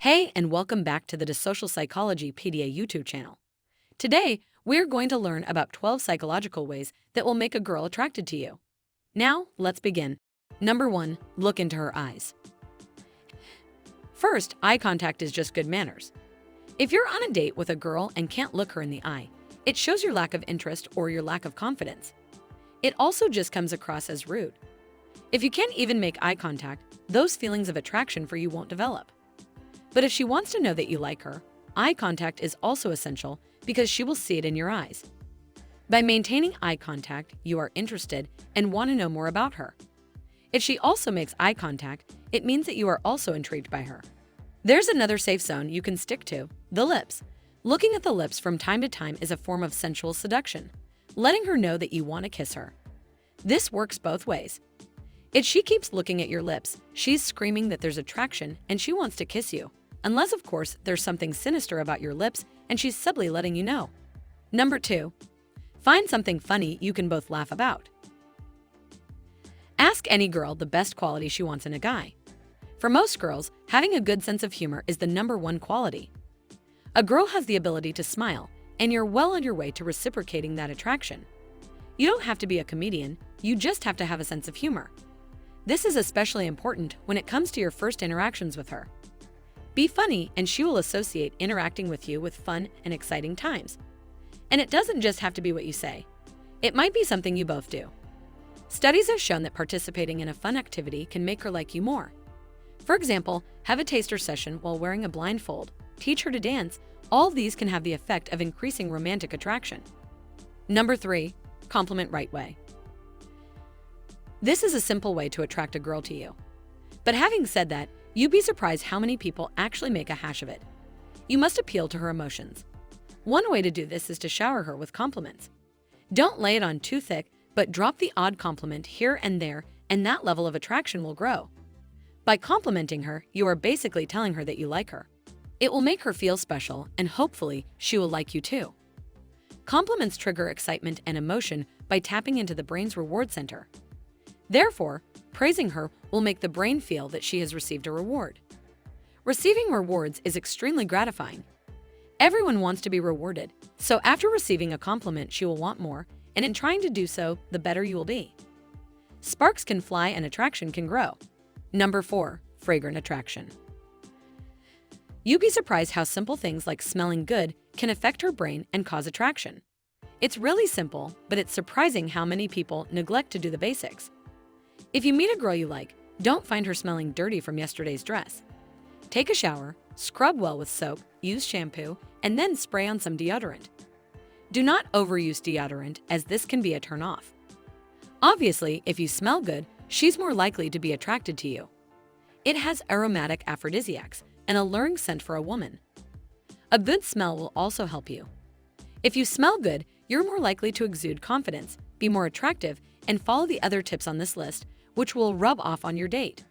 Hey, and welcome back to the Social Psychology Pedia YouTube channel. Today, we're going to learn about 12 psychological ways that will make a girl attracted to you. Now, let's begin. Number 1, look into her eyes. First, eye contact is just good manners. If you're on a date with a girl and can't look her in the eye, it shows your lack of interest or your lack of confidence. It also just comes across as rude. If you can't even make eye contact, those feelings of attraction for you won't develop. But if she wants to know that you like her, eye contact is also essential because she will see it in your eyes. By maintaining eye contact, you are interested and want to know more about her. If she also makes eye contact, it means that you are also intrigued by her. There's another safe zone you can stick to, the lips. Looking at the lips from time to time is a form of sensual seduction, letting her know that you want to kiss her. This works both ways. If she keeps looking at your lips, she's screaming that there's attraction and she wants to kiss you. Unless, of course, there's something sinister about your lips and she's subtly letting you know. Number 2, find something funny you can both laugh about. Ask any girl the best quality she wants in a guy. For most girls, having a good sense of humor is the number one quality. A girl has the ability to smile, and you're well on your way to reciprocating that attraction. You don't have to be a comedian, you just have to have a sense of humor. This is especially important when it comes to your first interactions with her. Be funny and she will associate interacting with you with fun and exciting times. And it doesn't just have to be what you say. It might be something you both do. Studies have shown that participating in a fun activity can make her like you more. For example, have a taster session while wearing a blindfold, teach her to dance. All these can have the effect of increasing romantic attraction. Number 3, compliment right way. This is a simple way to attract a girl to you. But having said that, you'd be surprised how many people actually make a hash of it. You must appeal to her emotions. One way to do this is to shower her with compliments. Don't lay it on too thick, but drop the odd compliment here and there, and that level of attraction will grow. By complimenting her, you are basically telling her that you like her. It will make her feel special, and hopefully, she will like you too. Compliments trigger excitement and emotion by tapping into the brain's reward center. Therefore, praising her will make the brain feel that she has received a reward. Receiving rewards is extremely gratifying. Everyone wants to be rewarded, so after receiving a compliment, she will want more, and in trying to do so, the better you will be. Sparks can fly and attraction can grow. Number 4, fragrant attraction. You'd be surprised how simple things like smelling good can affect her brain and cause attraction. It's really simple, but it's surprising how many people neglect to do the basics. If you meet a girl you like, don't find her smelling dirty from yesterday's dress. Take a shower, scrub well with soap, use shampoo, and then spray on some deodorant. Do not overuse deodorant, as this can be a turn-off. Obviously, if you smell good, she's more likely to be attracted to you. It has aromatic aphrodisiacs, an alluring scent for a woman. A good smell will also help you. If you smell good, you're more likely to exude confidence, be more attractive, and follow the other tips on this list, which will rub off on your date.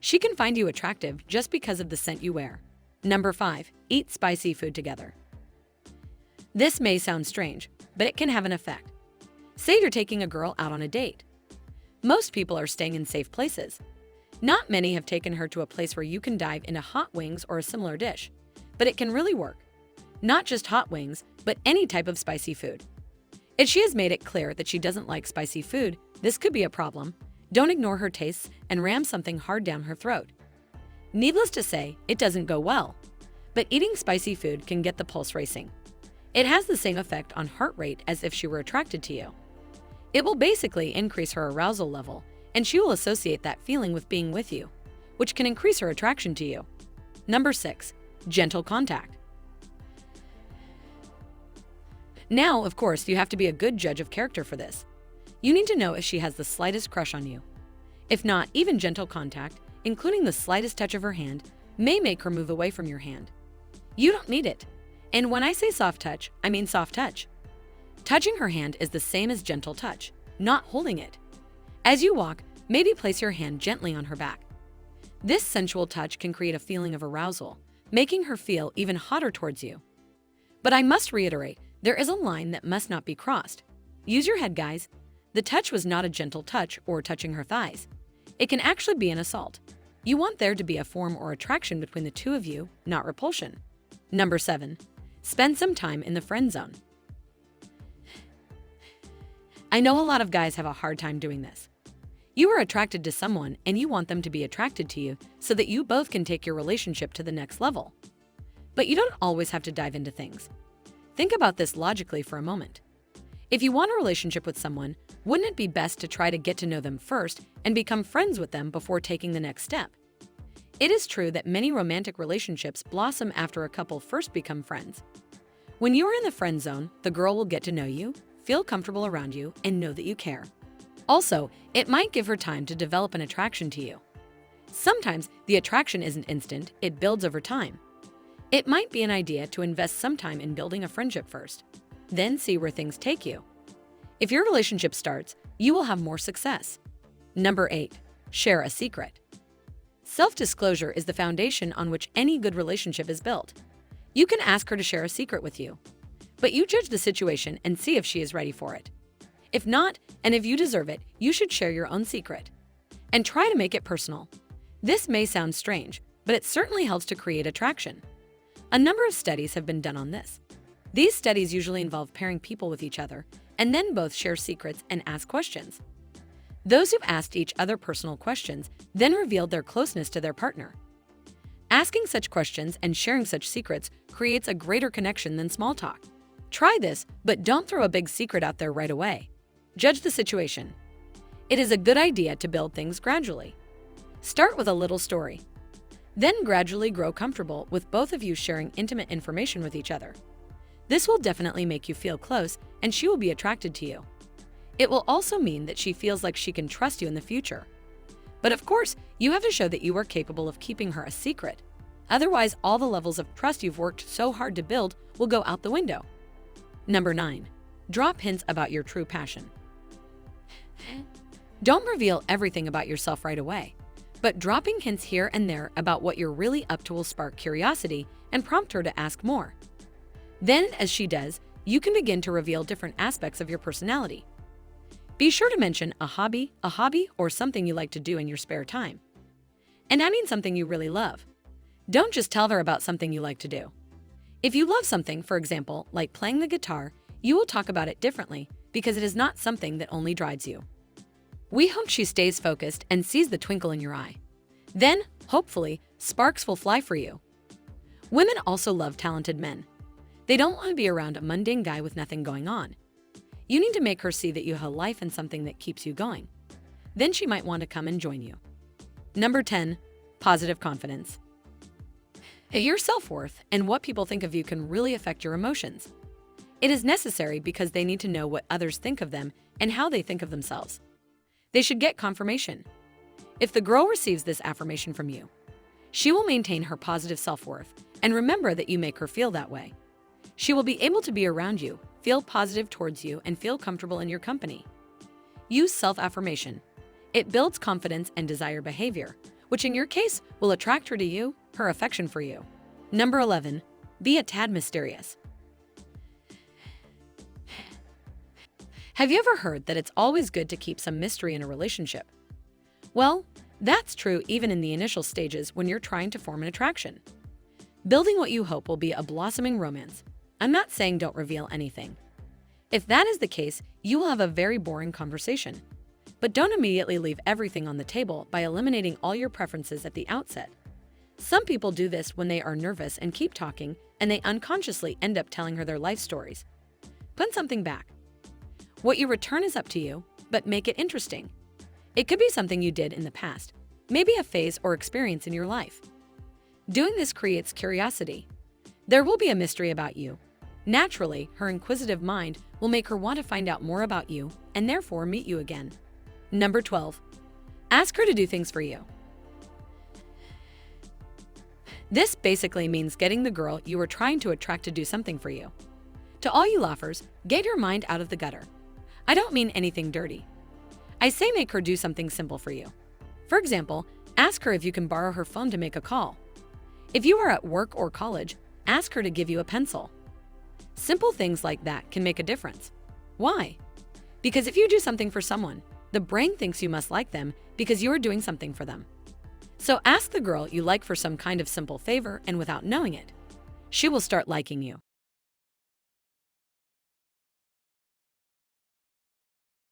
She can find you attractive just because of the scent you wear. Number 5, eat spicy food together. This may sound strange, but it can have an effect. Say you're taking a girl out on a date. Most people are staying in safe places. Not many have taken her to a place where you can dive into hot wings or a similar dish, but it can really work. Not just hot wings, but any type of spicy food. If she has made it clear that she doesn't like spicy food, this could be a problem. Don't ignore her tastes and ram something hard down her throat. Needless to say, it doesn't go well. But eating spicy food can get the pulse racing. It has the same effect on heart rate as if she were attracted to you. It will basically increase her arousal level, and she will associate that feeling with being with you, which can increase her attraction to you. Number 6, gentle contact. Now, of course, you have to be a good judge of character for this. You need to know if she has the slightest crush on you. If not, even gentle contact, including the slightest touch of her hand, may make her move away from your hand. You don't need it. And when I say soft touch, I mean soft touch. Touching her hand is the same as gentle touch, not holding it. As you walk, maybe place your hand gently on her back. This sensual touch can create a feeling of arousal, making her feel even hotter towards you. But I must reiterate, there is a line that must not be crossed. Use your head, guys. The touch was not a gentle touch or touching her thighs. It can actually be an assault. You want there to be a form or attraction between the two of you, not repulsion. Number 7. Spend some time in the friend zone. I know a lot of guys have a hard time doing this. You are attracted to someone and you want them to be attracted to you so that you both can take your relationship to the next level. But you don't always have to dive into things. Think about this logically for a moment. If you want a relationship with someone, wouldn't it be best to try to get to know them first and become friends with them before taking the next step? It is true that many romantic relationships blossom after a couple first become friends. When you are in the friend zone, the girl will get to know you, feel comfortable around you, and know that you care. Also, it might give her time to develop an attraction to you. Sometimes the attraction isn't instant, it builds over time. It might be an idea to invest some time in building a friendship first, then see where things take you. If your relationship starts, you will have more success. Number 8. Share a secret. Self-disclosure is the foundation on which any good relationship is built. You can ask her to share a secret with you, but you judge the situation and see if she is ready for it. If not, and if you deserve it, you should share your own secret. And try to make it personal. This may sound strange, but it certainly helps to create attraction. A number of studies have been done on this. These studies usually involve pairing people with each other, and then both share secrets and ask questions. Those who asked each other personal questions then revealed their closeness to their partner. Asking such questions and sharing such secrets creates a greater connection than small talk. Try this, but don't throw a big secret out there right away. Judge the situation. It is a good idea to build things gradually. Start with a little story. Then gradually grow comfortable with both of you sharing intimate information with each other. This will definitely make you feel close and she will be attracted to you. It will also mean that she feels like she can trust you in the future. But of course, you have to show that you are capable of keeping her a secret. Otherwise, all the levels of trust you've worked so hard to build will go out the window. Number 9. Drop hints about your true passion. Don't reveal everything about yourself right away, but dropping hints here and there about what you're really up to will spark curiosity and prompt her to ask more. Then, as she does, you can begin to reveal different aspects of your personality. Be sure to mention a hobby, or something you like to do in your spare time. And I mean something you really love. Don't just tell her about something you like to do. If you love something, for example, like playing the guitar, you will talk about it differently because it is not something that only drives you. We hope she stays focused and sees the twinkle in your eye. Then, hopefully, sparks will fly for you. Women also love talented men. They don't want to be around a mundane guy with nothing going on. You need to make her see that you have a life and something that keeps you going. Then she might want to come and join you. Number 10. Positive confidence. Your self-worth and what people think of you can really affect your emotions. It is necessary because they need to know what others think of them and how they think of themselves. They should get confirmation. If the girl receives this affirmation from you, she will maintain her positive self-worth and remember that you make her feel that way. She will be able to be around you, feel positive towards you, and feel comfortable in your company. Use self-affirmation. It builds confidence and desired behavior, which in your case will attract her to you, her affection for you. Number 11. Be a tad mysterious. Have you ever heard that it's always good to keep some mystery in a relationship? Well, that's true even in the initial stages when you're trying to form an attraction. Building what you hope will be a blossoming romance. I'm not saying don't reveal anything. If that is the case, you will have a very boring conversation. But don't immediately leave everything on the table by eliminating all your preferences at the outset. Some people do this when they are nervous and keep talking, and they unconsciously end up telling her their life stories. Put something back. What you return is up to you, but make it interesting. It could be something you did in the past, maybe a phase or experience in your life. Doing this creates curiosity. There will be a mystery about you. Naturally, her inquisitive mind will make her want to find out more about you and therefore meet you again. Number 12. Ask her to do things for you. This basically means getting the girl you are trying to attract to do something for you. To all you laughers, get your mind out of the gutter. I don't mean anything dirty. I say make her do something simple for you. For example, ask her if you can borrow her phone to make a call. If you are at work or college, ask her to give you a pencil. Simple things like that can make a difference. Why? Because if you do something for someone, the brain thinks you must like them because you are doing something for them. So ask the girl you like for some kind of simple favor, and without knowing it, she will start liking you.